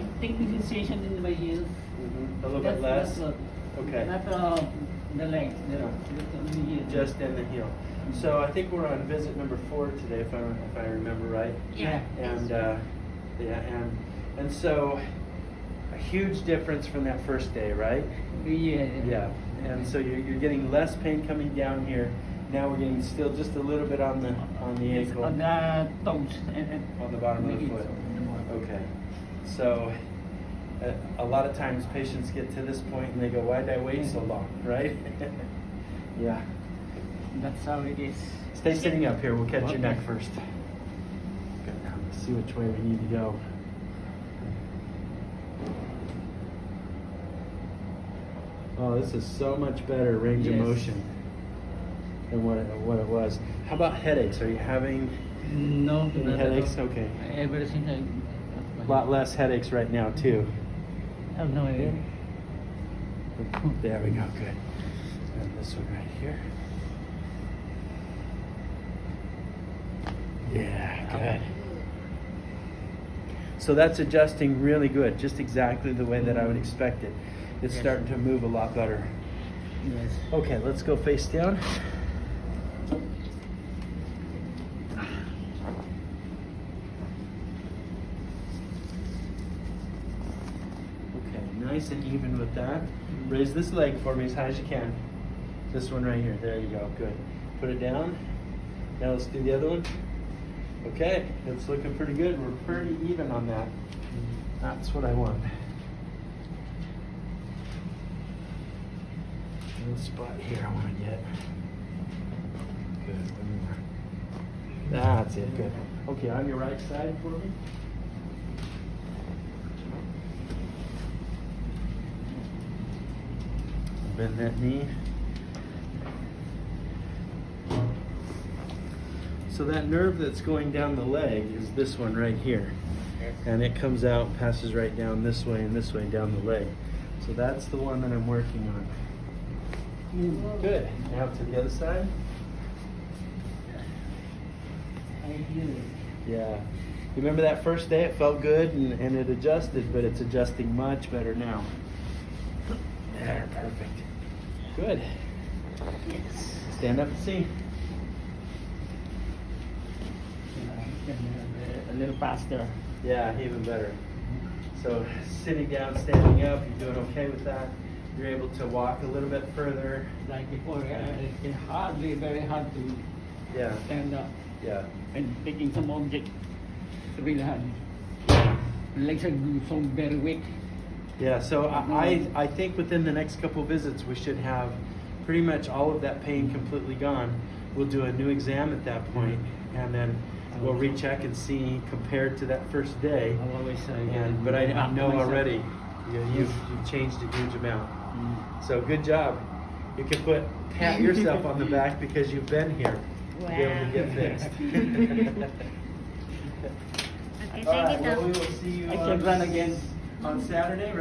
I think the sensation in my ears. A little bit less? That's Okay. not the legs, No. the ears. Just in the heel. So I think we're on visit number 4 today, if I remember right. Yeah. And so a huge difference from that first day, right? Yeah. And so you're getting less pain coming down here. Now we're getting still just a little bit on the ankle, On the toes. on the bottom of the foot. Okay. So a lot of times patients get to this point and they go, "Why did I wait so long?" Right? Yeah. That's how it is. Stay sitting up here. We'll catch your Okay. neck first. Good. Now let's see which way we need to go. Oh, this is so much better range of Yes. motion than what it was. How about headaches? Are you having No. any headaches? Okay. Ever since A lot less headaches right now too. I have no idea. There we go. Good. And this one right here. Yeah, good. So that's adjusting really good, just exactly the way that I would expect it. It's Yes. starting to move a lot better. Yes. Okay, let's go face down. Okay, nice and even with that. Raise this leg for me as high as you can. This one right here. There you go. Good. Put it down. Now let's do the other one. Okay, it's looking pretty good. We're pretty even on that. That's what I want. Little spot here I want to get. Good. One more. That's it. Good. Okay, on your right side for me. Bend that knee. So that nerve that's going down the leg is this one right here. And it comes out, passes right down this way and this way down the leg. So that's the one that I'm working on. Good. Now to the other side. Yeah. You remember that first day? It felt good and it adjusted, but it's adjusting much better now. There, perfect. Good. Yes. Stand up and see. A little faster. Yeah, even better. So sitting down, standing up, you're doing okay with that. You're able to walk a little bit further. Like before, it's very hard to Yeah, stand up yeah. and taking some object. It's really hard. Legs are so very weak. Yeah, so I think within the next couple visits we should have pretty much all of that pain completely gone. We'll do a new exam at that point, and then we'll recheck and see compared to that first day. I'll always say. But I know already you've changed a huge amount. So good job. You can pat yourself on the back because you've been here to be able to get fixed. Okay, All right, thank you, well, Doc. we will see you I can run again. on Saturday.